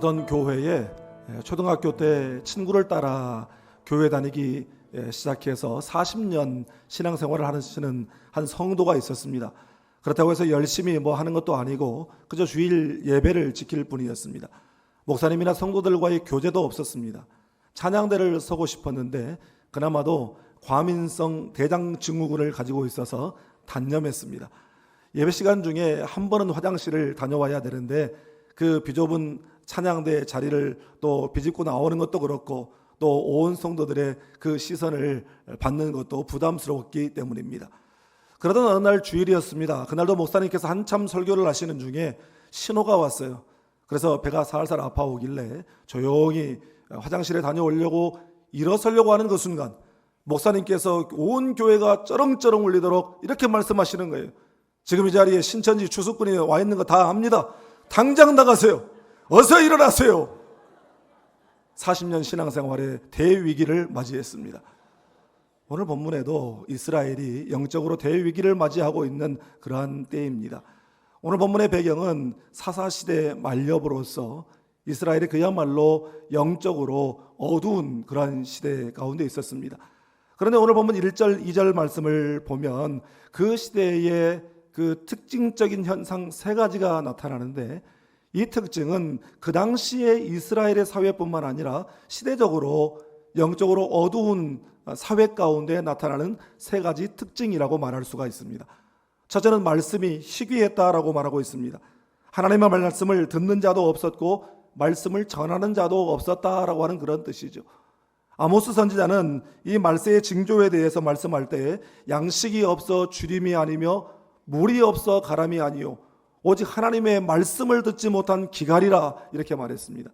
어떤 교회에 초등학교 때 친구를 따라 교회 다니기 시작해서 40년 신앙생활을 하시는 한 성도가 있었습니다. 그렇다고 해서 열심히 뭐 하는 것도 아니고 그저 주일 예배를 지킬 뿐이었습니다. 목사님이나 성도들과의 교제도 없었습니다. 찬양대를 서고 싶었는데 그나마도 과민성 대장 증후군을 가지고 있어서 단념했습니다. 예배 시간 중에 한 번은 화장실을 다녀와야 되는데 그 비좁은 찬양대 자리를 또 비집고 나오는 것도 그렇고 또 온 성도들의 그 시선을 받는 것도 부담스러웠기 때문입니다. 그러던 어느 날 주일이었습니다. 그날도 목사님께서 한참 설교를 하시는 중에 신호가 왔어요. 그래서 배가 살살 아파오길래 조용히 화장실에 다녀오려고 일어서려고 하는 그 순간 목사님께서 온 교회가 쩌렁쩌렁 울리도록 이렇게 말씀하시는 거예요. 지금 이 자리에 신천지 추수꾼이 와 있는 거 다 압니다. 당장 나가세요. 어서 일어나세요. 40년 신앙생활의 대위기를 맞이했습니다. 오늘 본문에도 이스라엘이 영적으로 대위기를 맞이하고 있는 그러한 때입니다. 오늘 본문의 배경은 사사시대 만렵으로서 이스라엘이 그야말로 영적으로 어두운 그러한 시대 가운데 있었습니다. 그런데 오늘 본문 1절, 2절 말씀을 보면 그 시대의 그 특징적인 현상 세 가지가 나타나는데 이 특징은 그 당시에 이스라엘의 사회뿐만 아니라 시대적으로 영적으로 어두운 사회 가운데 나타나는 세 가지 특징이라고 말할 수가 있습니다. 첫째는 말씀이 희귀했다라고 말하고 있습니다. 하나님의 말씀을 듣는 자도 없었고 말씀을 전하는 자도 없었다라고 하는 그런 뜻이죠. 아모스 선지자는 이 말세의 징조에 대해서 말씀할 때 양식이 없어 주림이 아니며 물이 없어 가람이 아니요 오직 하나님의 말씀을 듣지 못한 기갈이라 이렇게 말했습니다.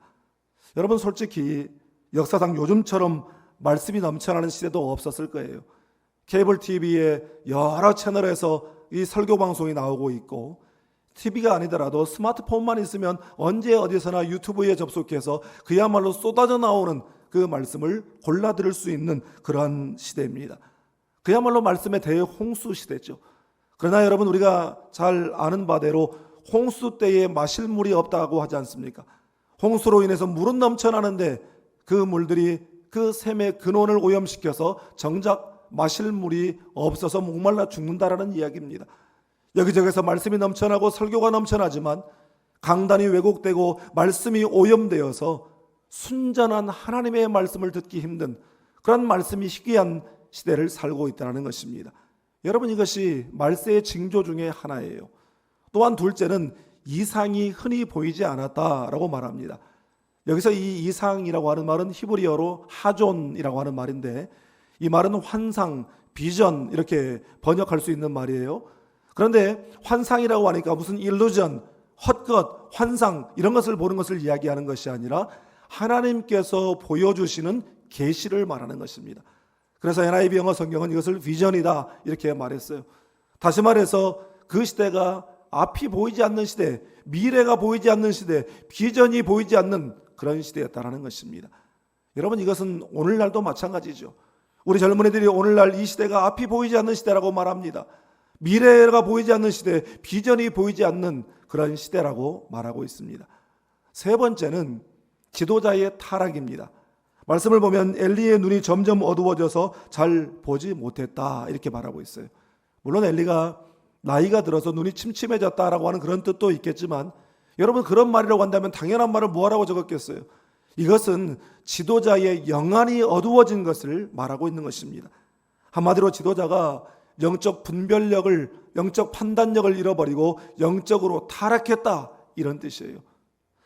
여러분 솔직히 역사상 요즘처럼 말씀이 넘쳐나는 시대도 없었을 거예요. 케이블 TV의 여러 채널에서 이 설교 방송이 나오고 있고 TV가 아니더라도 스마트폰만 있으면 언제 어디서나 유튜브에 접속해서 그야말로 쏟아져 나오는 그 말씀을 골라 들을 수 있는 그러한 시대입니다. 그야말로 말씀의 대홍수 시대죠. 그러나 여러분 우리가 잘 아는 바대로 홍수 때에 마실 물이 없다고 하지 않습니까? 홍수로 인해서 물은 넘쳐나는데 그 물들이 그 샘의 근원을 오염시켜서 정작 마실 물이 없어서 목말라 죽는다라는 이야기입니다. 여기저기서 말씀이 넘쳐나고 설교가 넘쳐나지만 강단이 왜곡되고 말씀이 오염되어서 순전한 하나님의 말씀을 듣기 힘든 그런 말씀이 희귀한 시대를 살고 있다는 것입니다. 여러분 이것이 말세의 징조 중에 하나예요. 또한 둘째는 이상이 흔히 보이지 않았다라고 말합니다. 여기서 이 이상이라고 하는 말은 히브리어로 하존이라고 하는 말인데 이 말은 환상, 비전 이렇게 번역할 수 있는 말이에요. 그런데 환상이라고 하니까 무슨 일루전, 헛것, 환상 이런 것을 보는 것을 이야기하는 것이 아니라 하나님께서 보여주시는 계시를 말하는 것입니다. 그래서 NIV 영어 성경은 이것을 비전이다 이렇게 말했어요. 다시 말해서 그 시대가 앞이 보이지 않는 시대, 미래가 보이지 않는 시대, 비전이 보이지 않는 그런 시대였다는 것입니다. 여러분 이것은 오늘날도 마찬가지죠. 우리 젊은이들이 오늘날 이 시대가 앞이 보이지 않는 시대라고 말합니다. 미래가 보이지 않는 시대, 비전이 보이지 않는 그런 시대라고 말하고 있습니다. 세 번째는 지도자의 타락입니다. 말씀을 보면 엘리의 눈이 점점 어두워져서 잘 보지 못했다 이렇게 말하고 있어요. 물론 엘리가 나이가 들어서 눈이 침침해졌다라고 하는 그런 뜻도 있겠지만 여러분 그런 말이라고 한다면 당연한 말을 뭐하라고 적었겠어요? 이것은 지도자의 영안이 어두워진 것을 말하고 있는 것입니다. 한마디로 지도자가 영적 분별력을, 영적 판단력을 잃어버리고 영적으로 타락했다 이런 뜻이에요.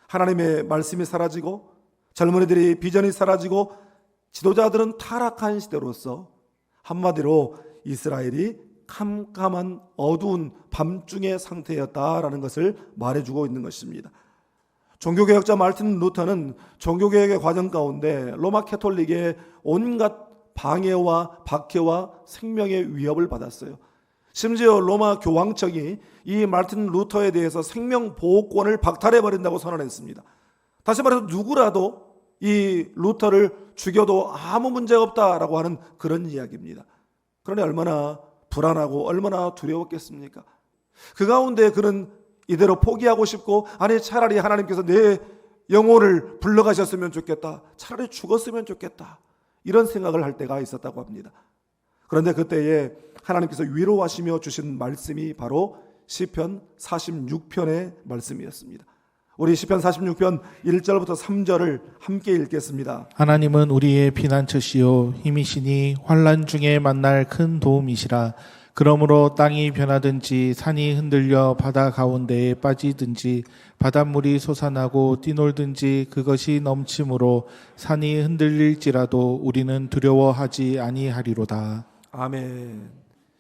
하나님의 말씀이 사라지고 젊은이들이 비전이 사라지고 지도자들은 타락한 시대로서 한마디로 이스라엘이 캄캄한 어두운 밤중의 상태였다라는 것을 말해주고 있는 것입니다. 종교개혁자 마르틴 루터는 종교개혁의 과정 가운데 로마 캐톨릭의 온갖 방해와 박해와 생명의 위협을 받았어요. 심지어 로마 교황청이 이 마르틴 루터에 대해서 생명보호권을 박탈해버린다고 선언했습니다. 다시 말해서 누구라도 이 루터를 죽여도 아무 문제 없다라고 하는 그런 이야기입니다. 그러니 얼마나 불안하고 얼마나 두려웠겠습니까? 그 가운데 그는 이대로 포기하고 싶고 아니 차라리 하나님께서 내 영혼을 불러가셨으면 좋겠다. 차라리 죽었으면 좋겠다. 이런 생각을 할 때가 있었다고 합니다. 그런데 그때에 하나님께서 위로하시며 주신 말씀이 바로 시편 46편의 말씀이었습니다. 우리 시편 46편 1절부터 3절을 함께 읽겠습니다. 하나님은 우리의 피난처시요 힘이시니 환난 중에 만날 큰 도움이시라. 그러므로 땅이 변하든지 산이 흔들려 바다 가운데에 빠지든지 바닷물이 솟아나고 뛰놀든지 그것이 넘침으로 산이 흔들릴지라도 우리는 두려워하지 아니하리로다. 아멘.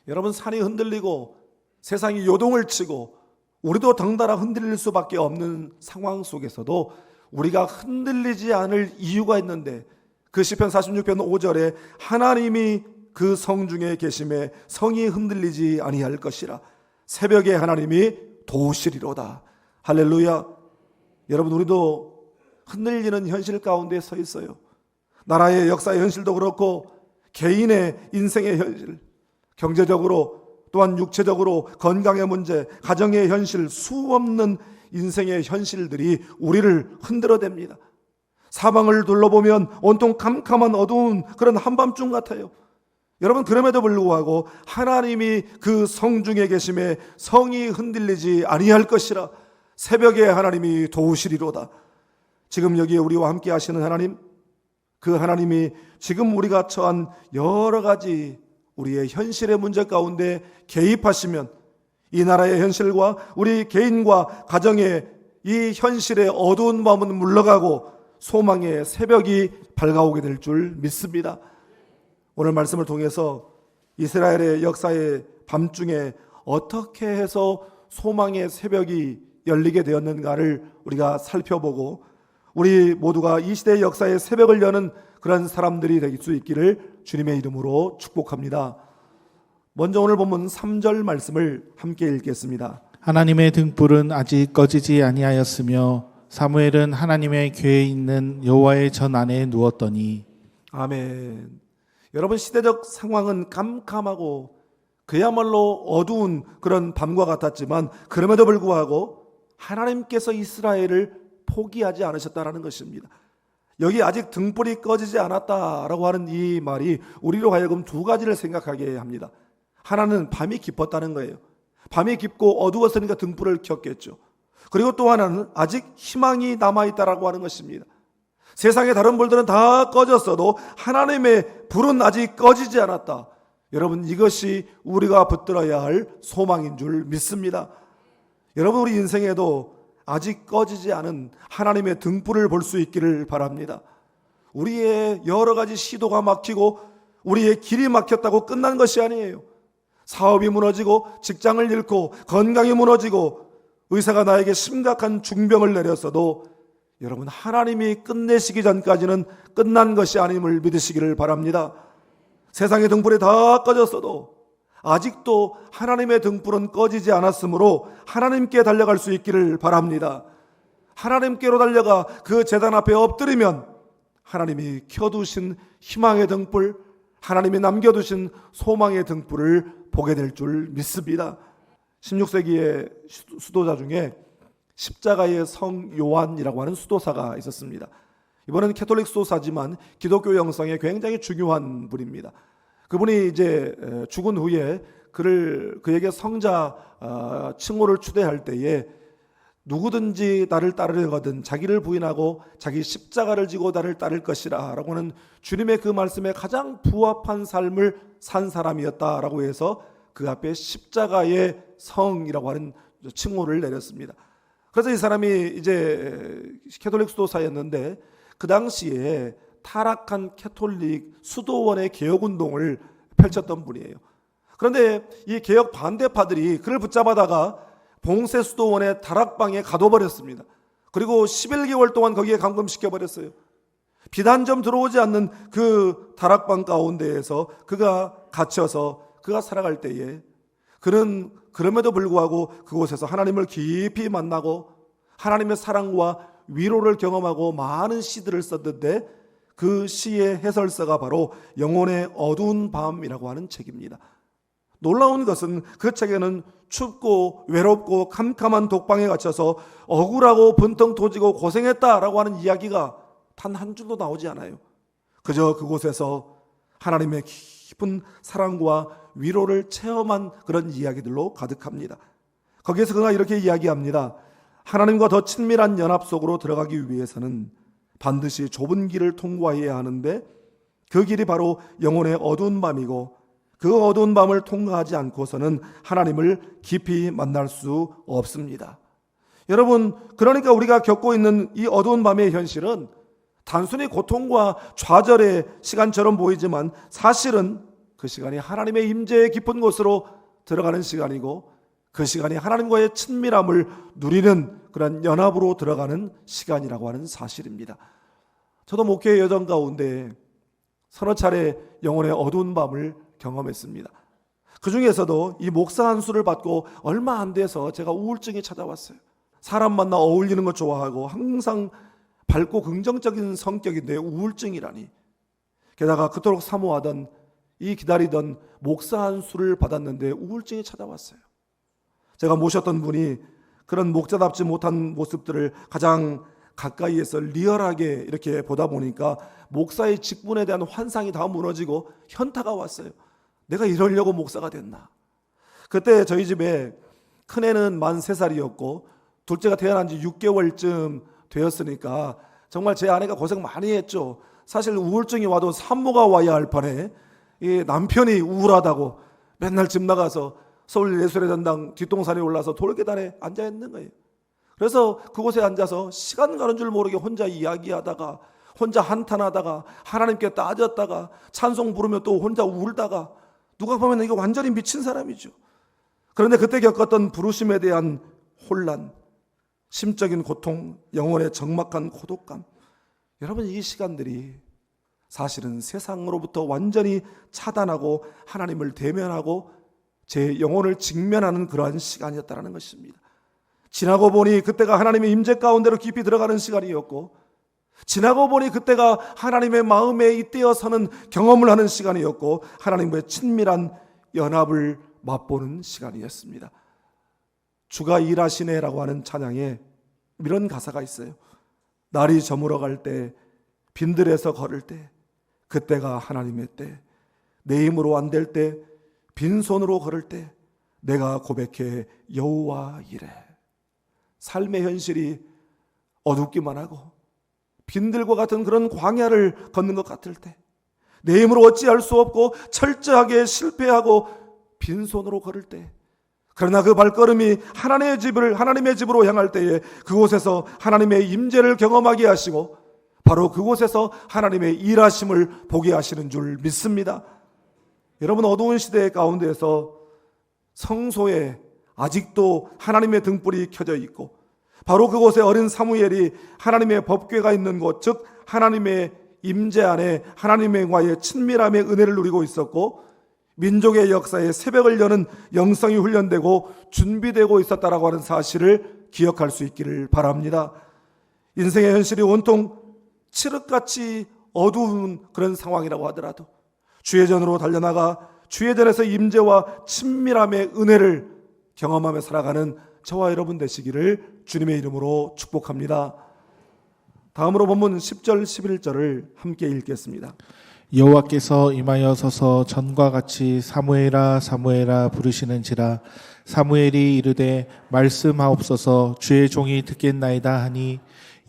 여러분, 산이 흔들리고 세상이 요동을 치고 우리도 덩달아 흔들릴 수밖에 없는 상황 속에서도 우리가 흔들리지 않을 이유가 있는데, 그 시편 46편 5절에 하나님이 그 성중에 계심에 성이 흔들리지 아니할 것이라. 새벽에 하나님이 도우시리로다. 할렐루야. 여러분, 우리도 흔들리는 현실 가운데 서 있어요. 나라의 역사의 현실도 그렇고 개인의 인생의 현실, 경제적으로 또한 육체적으로 건강의 문제, 가정의 현실, 수없는 인생의 현실들이 우리를 흔들어댑니다. 사방을 둘러보면 온통 캄캄한 어두운 그런 한밤중 같아요. 여러분, 그럼에도 불구하고 하나님이 그 성중에 계심에 성이 흔들리지 아니할 것이라. 새벽에 하나님이 도우시리로다. 지금 여기에 우리와 함께 하시는 하나님, 그 하나님이 지금 우리가 처한 여러 가지 우리의 현실의 문제 가운데 개입하시면 이 나라의 현실과 우리 개인과 가정의 이 현실의 어두운 밤은 물러가고 소망의 새벽이 밝아오게 될 줄 믿습니다. 오늘 말씀을 통해서 이스라엘의 역사의 밤중에 어떻게 해서 소망의 새벽이 열리게 되었는가를 우리가 살펴보고, 우리 모두가 이 시대의 역사의 새벽을 여는 그런 사람들이 될 수 있기를 주님의 이름으로 축복합니다. 먼저 오늘 본문 3절 말씀을 함께 읽겠습니다. 하나님의 등불은 아직 꺼지지 아니하였으며 사무엘은 하나님의 궤에 있는 여호와의 전 안에 누웠더니. 아멘. 여러분, 시대적 상황은 깜깜하고 그야말로 어두운 그런 밤과 같았지만 그럼에도 불구하고 하나님께서 이스라엘을 포기하지 않으셨다라는 것입니다. 여기 아직 등불이 꺼지지 않았다라고 하는 이 말이 우리로 하여금 두 가지를 생각하게 합니다. 하나는 밤이 깊었다는 거예요. 밤이 깊고 어두웠으니까 등불을 켰겠죠. 그리고 또 하나는 아직 희망이 남아있다라고 하는 것입니다. 세상의 다른 불들은 다 꺼졌어도 하나님의 불은 아직 꺼지지 않았다. 여러분, 이것이 우리가 붙들어야 할 소망인 줄 믿습니다. 여러분, 우리 인생에도 아직 꺼지지 않은 하나님의 등불을 볼 수 있기를 바랍니다. 우리의 여러 가지 시도가 막히고 우리의 길이 막혔다고 끝난 것이 아니에요. 사업이 무너지고 직장을 잃고 건강이 무너지고 의사가 나에게 심각한 중병을 내렸어도 여러분, 하나님이 끝내시기 전까지는 끝난 것이 아님을 믿으시기를 바랍니다. 세상의 등불이 다 꺼졌어도 아직도 하나님의 등불은 꺼지지 않았으므로 하나님께 달려갈 수 있기를 바랍니다. 하나님께로 달려가 그 제단 앞에 엎드리면 하나님이 켜두신 희망의 등불, 하나님이 남겨두신 소망의 등불을 보게 될 줄 믿습니다. 16세기의 수도자 중에 십자가의 성 요한이라고 하는 수도사가 있었습니다. 이번에는 캐톨릭 수도사지만 기독교 영성에 굉장히 중요한 분입니다. 그분이 이제 죽은 후에 그에게 성자 칭호를 추대할 때에 누구든지 나를 따르려거든 자기를 부인하고 자기 십자가를 지고 나를 따를 것이라 라고 하는 주님의 그 말씀에 가장 부합한 삶을 산 사람이었다라고 해서 그 앞에 십자가의 성이라고 하는 칭호를 내렸습니다. 그래서 이 사람이 이제 캐톨릭 수도사였는데 그 당시에 타락한 캐톨릭 수도원의 개혁운동을 펼쳤던 분이에요. 그런데 이 개혁 반대파들이 그를 붙잡아다가 봉쇄 수도원의 다락방에 가둬버렸습니다. 그리고 11개월 동안 거기에 감금시켜버렸어요. 비단 좀 들어오지 않는 그 다락방 가운데에서 그가 갇혀서 그가 살아갈 때에 그는 그럼에도 불구하고 그곳에서 하나님을 깊이 만나고 하나님의 사랑과 위로를 경험하고 많은 시들을 썼는데 그 시의 해설서가 바로 영혼의 어두운 밤이라고 하는 책입니다. 놀라운 것은 그 책에는 춥고 외롭고 캄캄한 독방에 갇혀서 억울하고 분통 터지고 고생했다라고 하는 이야기가 단 한 줄도 나오지 않아요. 그저 그곳에서 하나님의 깊은 사랑과 위로를 체험한 그런 이야기들로 가득합니다. 거기에서 그가 이렇게 이야기합니다. 하나님과 더 친밀한 연합 속으로 들어가기 위해서는 반드시 좁은 길을 통과해야 하는데 그 길이 바로 영혼의 어두운 밤이고 그 어두운 밤을 통과하지 않고서는 하나님을 깊이 만날 수 없습니다. 여러분, 그러니까 우리가 겪고 있는 이 어두운 밤의 현실은 단순히 고통과 좌절의 시간처럼 보이지만 사실은 그 시간이 하나님의 임재의 깊은 곳으로 들어가는 시간이고 그 시간이 하나님과의 친밀함을 누리는 그런 연합으로 들어가는 시간이라고 하는 사실입니다. 저도 목회의 여정 가운데 서너 차례 영혼의 어두운 밤을 경험했습니다. 그 중에서도 이 목사 안수를 받고 얼마 안 돼서 제가 우울증이 찾아왔어요. 사람 만나 어울리는 거 좋아하고 항상 밝고 긍정적인 성격인데 우울증이라니. 게다가 그토록 사모하던 이 기다리던 목사 안수를 받았는데 우울증이 찾아왔어요. 제가 모셨던 분이 그런 목자답지 못한 모습들을 가장 가까이에서 리얼하게 이렇게 보다 보니까 목사의 직분에 대한 환상이 다 무너지고 현타가 왔어요. 내가 이러려고 목사가 됐나? 그때 저희 집에 큰애는 만 3살이었고 둘째가 태어난 지 6개월쯤 되었으니까 정말 제 아내가 고생 많이 했죠. 사실 우울증이 와도 산모가 와야 할 판에 이 남편이 우울하다고 맨날 집 나가서 서울예술의 전당 뒷동산에 올라서 돌계단에 앉아 있는 거예요. 그래서 그곳에 앉아서 시간 가는 줄 모르게 혼자 이야기하다가 혼자 한탄하다가 하나님께 따졌다가 찬송 부르며 또 혼자 울다가 누가 보면 이거 완전히 미친 사람이죠. 그런데 그때 겪었던 부르심에 대한 혼란, 심적인 고통, 영혼의 적막한 고독감, 여러분 이 시간들이 사실은 세상으로부터 완전히 차단하고 하나님을 대면하고 제 영혼을 직면하는 그러한 시간이었다는 것입니다. 지나고 보니 그때가 하나님의 임재 가운데로 깊이 들어가는 시간이었고 지나고 보니 그때가 하나님의 마음에 잇대어서는 경험을 하는 시간이었고 하나님과의 친밀한 연합을 맛보는 시간이었습니다. 주가 일하시네라고 하는 찬양에 이런 가사가 있어요. 날이 저물어 갈 때 빈들에서 걸을 때 그때가 하나님의 때 내 힘으로 안 될 때 빈손으로 걸을 때 내가 고백해 여호와 이래. 삶의 현실이 어둡기만 하고 빈들과 같은 그런 광야를 걷는 것 같을 때 내 힘으로 어찌할 수 없고 철저하게 실패하고 빈손으로 걸을 때 그러나 그 발걸음이 하나님의 집으로 향할 때에 그곳에서 하나님의 임재를 경험하게 하시고 바로 그곳에서 하나님의 일하심을 보게 하시는 줄 믿습니다. 여러분 어두운 시대 가운데에서 성소에 아직도 하나님의 등불이 켜져 있고 바로 그곳에 어린 사무엘이 하나님의 법궤가 있는 곳, 즉 하나님의 임재 안에 하나님과의 친밀함의 은혜를 누리고 있었고 민족의 역사에 새벽을 여는 영성이 훈련되고 준비되고 있었다라고 하는 사실을 기억할 수 있기를 바랍니다. 인생의 현실이 온통 칠흑같이 어두운 그런 상황이라고 하더라도 주의 전으로 달려나가 주의 전에서 임재와 친밀함의 은혜를 경험하며 살아가는 저와 여러분 되시기를 주님의 이름으로 축복합니다. 다음으로 본문 10절 11절을 함께 읽겠습니다. 여호와께서 임하여 서서 전과 같이 사무엘아 사무엘아 부르시는지라 사무엘이 이르되 말씀하옵소서 주의 종이 듣겠나이다 하니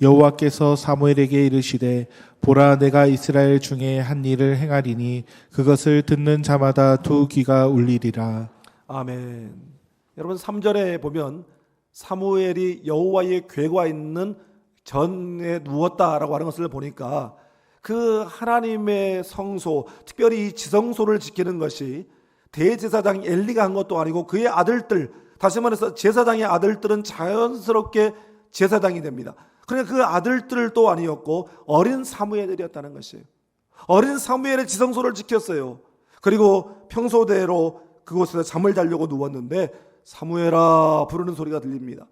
여호와께서 사무엘에게 이르시되 보라 내가 이스라엘 중에 한 일을 행하리니 그것을 듣는 자마다 두 귀가 울리리라. 아멘. 여러분 3절에 보면 사무엘이 여호와의 궤가 있는 전에 누웠다라고 하는 것을 보니까 그 하나님의 성소, 특별히 이 지성소를 지키는 것이 대제사장 엘리가 한 것도 아니고 그의 아들들, 다시 말해서 제사장의 아들들은 자연스럽게 제사장이 됩니다. 그러니까 그 아들들도 아니었고 어린 사무엘이었다는 것이에요. 어린 사무엘의 지성소를 지켰어요. 그리고 평소대로 그곳에서 잠을 자려고 누웠는데 사무엘아 부르는 소리가 들립니다.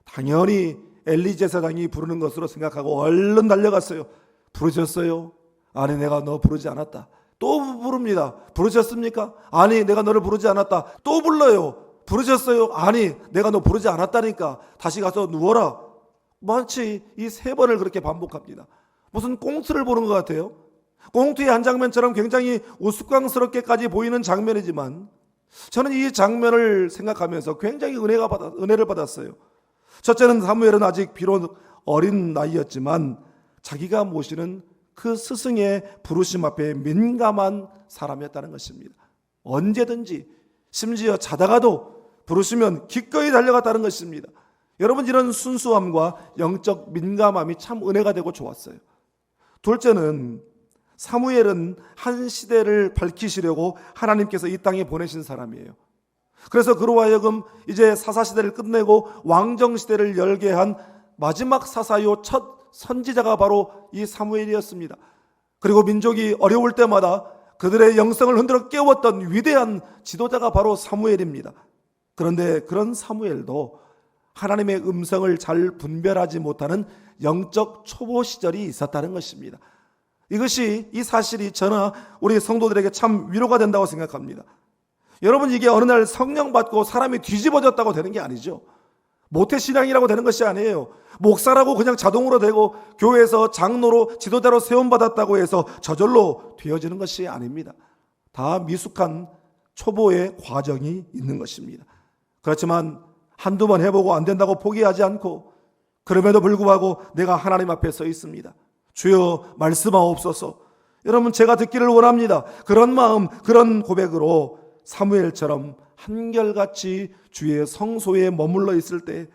당연히 엘리 제사장이 부르는 것으로 생각하고 얼른 달려갔어요. 부르셨어요? 아니 내가 너 부르지 않았다. 또 부릅니다. 부르셨습니까? 아니, 내가 너를 부르지 않았다. 또 불러요. 부르셨어요? 아니, 내가 너 부르지 않았다니까. 다시 가서 누워라. 마치 이 3번을 그렇게 반복합니다. 무슨 꽁트를 보는 것 같아요. 꽁트의 한 장면처럼 굉장히 우스꽝스럽게까지 보이는 장면이지만 저는 이 장면을 생각하면서 굉장히 은혜를 받았어요. 첫째는 사무엘은 아직 비록 어린 나이였지만 자기가 모시는 그 스승의 부르심 앞에 민감한 사람이었다는 것입니다. 언제든지 심지어 자다가도 부르시면 기꺼이 달려갔다는 것입니다. 여러분, 이런 순수함과 영적 민감함이 참 은혜가 되고 좋았어요. 둘째는 사무엘은 한 시대를 밝히시려고 하나님께서 이 땅에 보내신 사람이에요. 그래서 그로 하여금 이제 사사시대를 끝내고 왕정시대를 열게 한 마지막 사사요 첫 선지자가 바로 이 사무엘이었습니다. 그리고 민족이 어려울 때마다 그들의 영성을 흔들어 깨웠던 위대한 지도자가 바로 사무엘입니다. 그런데 그런 사무엘도 하나님의 음성을 잘 분별하지 못하는 영적 초보 시절이 있었다는 것입니다. 이것이, 이 사실이 저나 우리 성도들에게 참 위로가 된다고 생각합니다. 여러분, 이게 어느 날 성령 받고 사람이 뒤집어졌다고 되는 게 아니죠. 모태신앙이라고 되는 것이 아니에요. 목사라고 그냥 자동으로 되고 교회에서 장로로 지도자로 세움받았다고 해서 저절로 되어지는 것이 아닙니다. 다 미숙한 초보의 과정이 있는 것입니다. 그렇지만 한두 번 해보고 안 된다고 포기하지 않고, 그럼에도 불구하고 내가 하나님 앞에 서 있습니다. 주여 말씀하옵소서. 여러분, 제가 듣기를 원합니다. 그런 마음, 그런 고백으로 사무엘처럼 한결같이 주의 성소에 머물러 있을 때,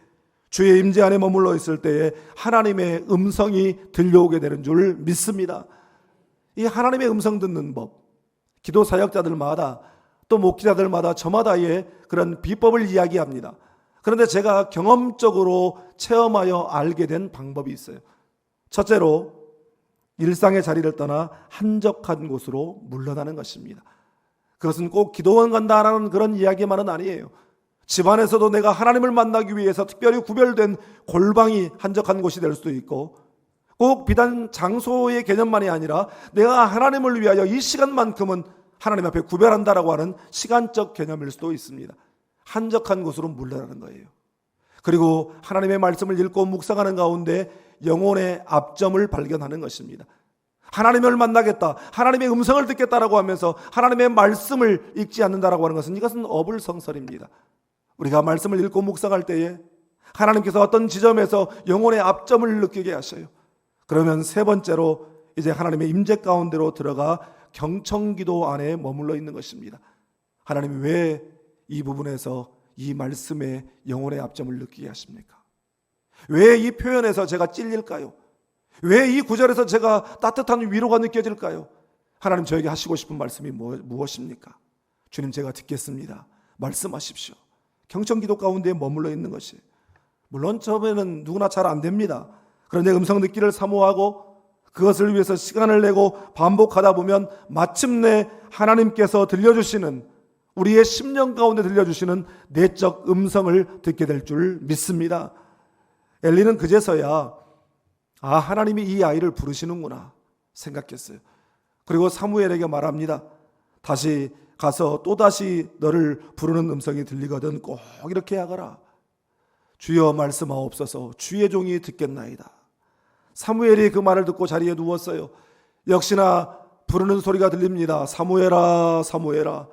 주의 임재 안에 머물러 있을 때에 하나님의 음성이 들려오게 되는 줄 믿습니다. 이 하나님의 음성 듣는 법, 기도 사역자들마다 또 목회자들마다 저마다의 그런 비법을 이야기합니다. 그런데 제가 경험적으로 체험하여 알게 된 방법이 있어요. 첫째로, 일상의 자리를 떠나 한적한 곳으로 물러나는 것입니다. 그것은 꼭 기도원 간다라는 그런 이야기만은 아니에요. 집안에서도 내가 하나님을 만나기 위해서 특별히 구별된 골방이 한적한 곳이 될 수도 있고, 꼭 비단 장소의 개념만이 아니라 내가 하나님을 위하여 이 시간만큼은 하나님 앞에 구별한다라고 하는 시간적 개념일 수도 있습니다. 한적한 곳으로 물러나는 거예요. 그리고 하나님의 말씀을 읽고 묵상하는 가운데 영혼의 압점을 발견하는 것입니다. 하나님을 만나겠다, 하나님의 음성을 듣겠다라고 하면서 하나님의 말씀을 읽지 않는다라고 하는 것은, 이것은 어불성설입니다. 우리가 말씀을 읽고 묵상할 때에 하나님께서 어떤 지점에서 영혼의 압점을 느끼게 하셔요. 그러면 세 번째로 이제 하나님의 임재 가운데로 들어가 경청기도 안에 머물러 있는 것입니다. 하나님이 왜 이 부분에서 이 말씀에 영혼의 압점을 느끼게 하십니까? 왜 이 표현에서 제가 찔릴까요? 왜 이 구절에서 제가 따뜻한 위로가 느껴질까요? 하나님, 저에게 하시고 싶은 말씀이 무엇입니까? 주님, 제가 듣겠습니다. 말씀하십시오. 경청기도 가운데 머물러 있는 것이, 물론 처음에는 누구나 잘 안 됩니다. 그런데 음성 듣기를 사모하고 그것을 위해서 시간을 내고 반복하다 보면 마침내 하나님께서 들려주시는, 우리의 심령 가운데 들려주시는 내적 음성을 듣게 될 줄 믿습니다. 엘리는 그제서야 하나님이 이 아이를 부르시는구나 생각했어요. 그리고 사무엘에게 말합니다. 다시 가서 또다시 너를 부르는 음성이 들리거든 꼭 이렇게 하거라. 주여 말씀하옵소서. 주의 종이 듣겠나이다. 사무엘이 그 말을 듣고 자리에 누웠어요. 역시나 부르는 소리가 들립니다. 사무엘아, 사무엘아.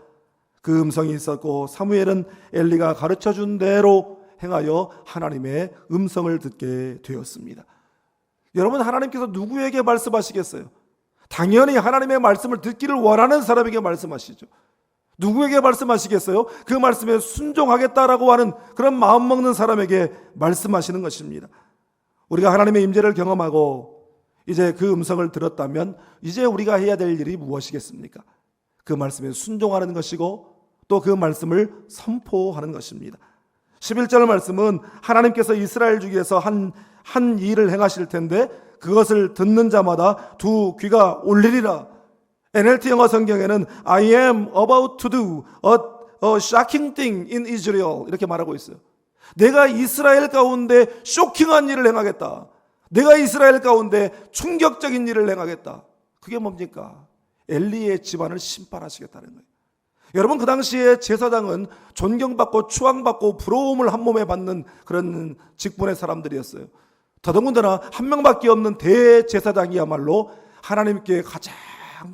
그 음성이 있었고, 사무엘은 엘리가 가르쳐준 대로 행하여 하나님의 음성을 듣게 되었습니다. 여러분, 하나님께서 누구에게 말씀하시겠어요? 당연히 하나님의 말씀을 듣기를 원하는 사람에게 말씀하시죠. 누구에게 말씀하시겠어요? 그 말씀에 순종하겠다라고 하는 그런 마음 먹는 사람에게 말씀하시는 것입니다. 우리가 하나님의 임재를 경험하고 이제 그 음성을 들었다면 이제 우리가 해야 될 일이 무엇이겠습니까? 그 말씀에 순종하는 것이고 또 그 말씀을 선포하는 것입니다. 11절 말씀은 하나님께서 이스라엘 중에서 한 일을 행하실 텐데 그것을 듣는 자마다 두 귀가 올리리라. NLT 영어 성경에는 I am about to do a shocking thing in Israel 이렇게 말하고 있어요. 내가 이스라엘 가운데 쇼킹한 일을 행하겠다. 내가 이스라엘 가운데 충격적인 일을 행하겠다. 그게 뭡니까? 엘리의 집안을 심판하시겠다는 거예요. 여러분, 그 당시에 제사장은 존경받고 추앙받고 부러움을 한 몸에 받는 그런 직분의 사람들이었어요. 더더군다나 한 명밖에 없는 대제사장이야말로 하나님께 가장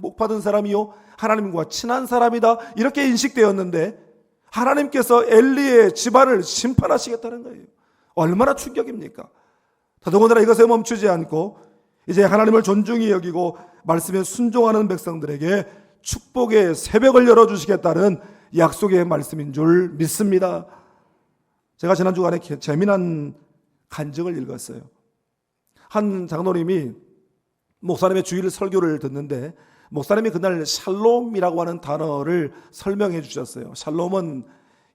복받은 사람이요 하나님과 친한 사람이다, 이렇게 인식되었는데 하나님께서 엘리의 집안을 심판하시겠다는 거예요. 얼마나 충격입니까? 더더군다나 이것에 멈추지 않고 이제 하나님을 존중히 여기고 말씀에 순종하는 백성들에게 축복의 새벽을 열어주시겠다는 약속의 말씀인 줄 믿습니다. 제가 지난 주간에 재미난 간증을 읽었어요. 한 장로님이 목사님의 주일 설교를 듣는데 목사님이 그날 샬롬이라고 하는 단어를 설명해 주셨어요. 샬롬은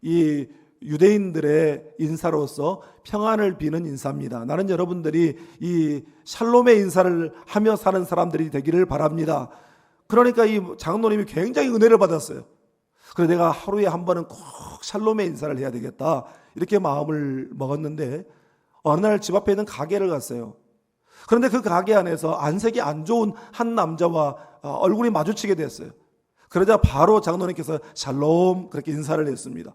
이 유대인들의 인사로서 평안을 비는 인사입니다. 나는 여러분들이 이 샬롬의 인사를 하며 사는 사람들이 되기를 바랍니다. 그러니까 이 장로님이 굉장히 은혜를 받았어요. 그래서 내가 하루에 한 번은 꼭 샬롬의 인사를 해야 되겠다, 이렇게 마음을 먹었는데 어느 날 집 앞에 있는 가게를 갔어요. 그런데 그 가게 안에서 안색이 안 좋은 한 남자와 얼굴이 마주치게 됐어요. 그러자 바로 장로님께서 샬롬, 그렇게 인사를 했습니다.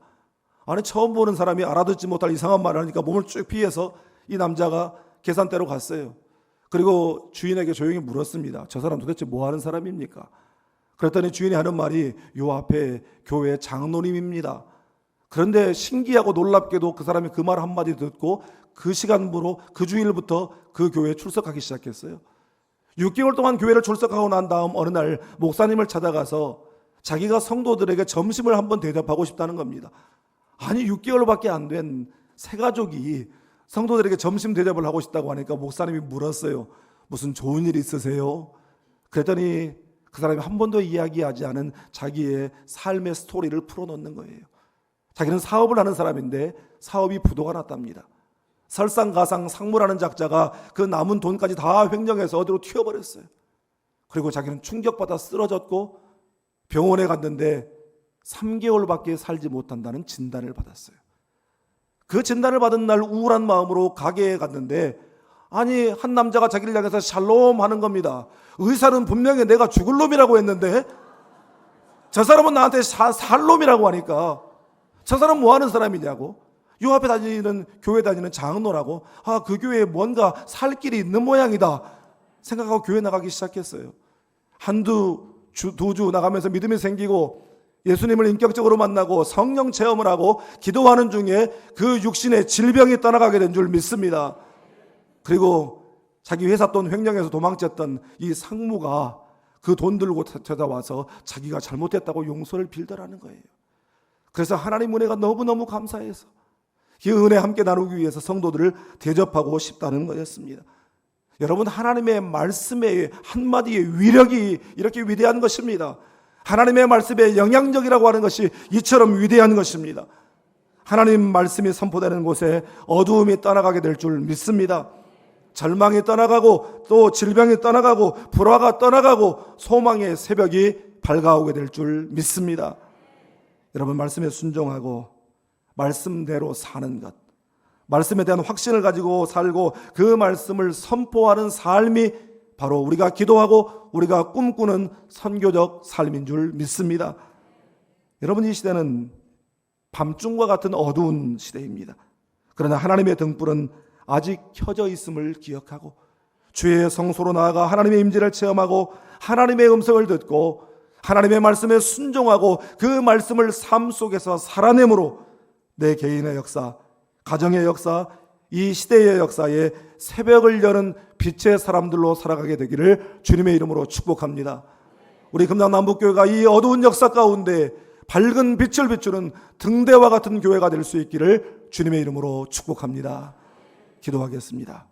아니, 처음 보는 사람이 알아듣지 못할 이상한 말을 하니까 몸을 쭉 피해서 이 남자가 계산대로 갔어요. 그리고 주인에게 조용히 물었습니다. 저 사람 도대체 뭐 하는 사람입니까? 그랬더니 주인이 하는 말이 요 앞에 교회 장로님입니다. 그런데 신기하고 놀랍게도 그 사람이 그 말 한마디 듣고 그 시간부로 그 주일부터 그 교회에 출석하기 시작했어요. 6개월 동안 교회를 출석하고 난 다음 어느 날 목사님을 찾아가서 자기가 성도들에게 점심을 한번 대접하고 싶다는 겁니다. 아니, 6개월밖에 안 된 새 가족이 성도들에게 점심 대접을 하고 싶다고 하니까 목사님이 물었어요. 무슨 좋은 일 있으세요? 그랬더니 그 사람이 한 번도 이야기하지 않은 자기의 삶의 스토리를 풀어놓는 거예요. 자기는 사업을 하는 사람인데 사업이 부도가 났답니다. 설상가상 상무라는 작자가 그 남은 돈까지 다 횡령해서 어디로 튀어버렸어요. 그리고 자기는 충격받아 쓰러졌고 병원에 갔는데 3개월밖에 살지 못한다는 진단을 받았어요. 그 진단을 받은 날 우울한 마음으로 가게에 갔는데 아니, 한 남자가 자기를 향해서 샬롬 하는 겁니다. 의사는 분명히 내가 죽을 놈이라고 했는데 저 사람은 나한테 살롬이라고 하니까 저 사람 뭐 하는 사람이냐고. 요 앞에 다니는 교회 다니는 장로라고. 그 교회에 뭔가 살 길이 있는 모양이다 생각하고 교회 나가기 시작했어요. 두 주 나가면서 믿음이 생기고 예수님을 인격적으로 만나고 성령 체험을 하고 기도하는 중에 그 육신의 질병이 떠나가게 된 줄 믿습니다. 그리고 자기 회사 돈 횡령해서 도망쳤던 이 상무가 그 돈 들고 찾아와서 자기가 잘못했다고 용서를 빌더라는 거예요. 그래서 하나님 은혜가 너무너무 감사해서 그 은혜 함께 나누기 위해서 성도들을 대접하고 싶다는 거였습니다. 여러분, 하나님의 말씀의 한마디의 위력이 이렇게 위대한 것입니다. 하나님의 말씀의 영향력이라고 하는 것이 이처럼 위대한 것입니다. 하나님 말씀이 선포되는 곳에 어두움이 떠나가게 될 줄 믿습니다. 절망이 떠나가고 또 질병이 떠나가고 불화가 떠나가고 소망의 새벽이 밝아오게 될 줄 믿습니다. 여러분, 말씀에 순종하고 말씀대로 사는 것, 말씀에 대한 확신을 가지고 살고 그 말씀을 선포하는 삶이 바로 우리가 기도하고 우리가 꿈꾸는 선교적 삶인 줄 믿습니다. 여러분, 이 시대는 밤중과 같은 어두운 시대입니다. 그러나 하나님의 등불은 아직 켜져 있음을 기억하고 주의 성소로 나아가 하나님의 임재를 체험하고 하나님의 음성을 듣고 하나님의 말씀에 순종하고 그 말씀을 삶 속에서 살아내므로 내 개인의 역사, 가정의 역사, 이 시대의 역사에 새벽을 여는 빛의 사람들로 살아가게 되기를 주님의 이름으로 축복합니다. 우리 금남남북교회가 이 어두운 역사 가운데 밝은 빛을 비추는 등대와 같은 교회가 될 수 있기를 주님의 이름으로 축복합니다. 기도하겠습니다.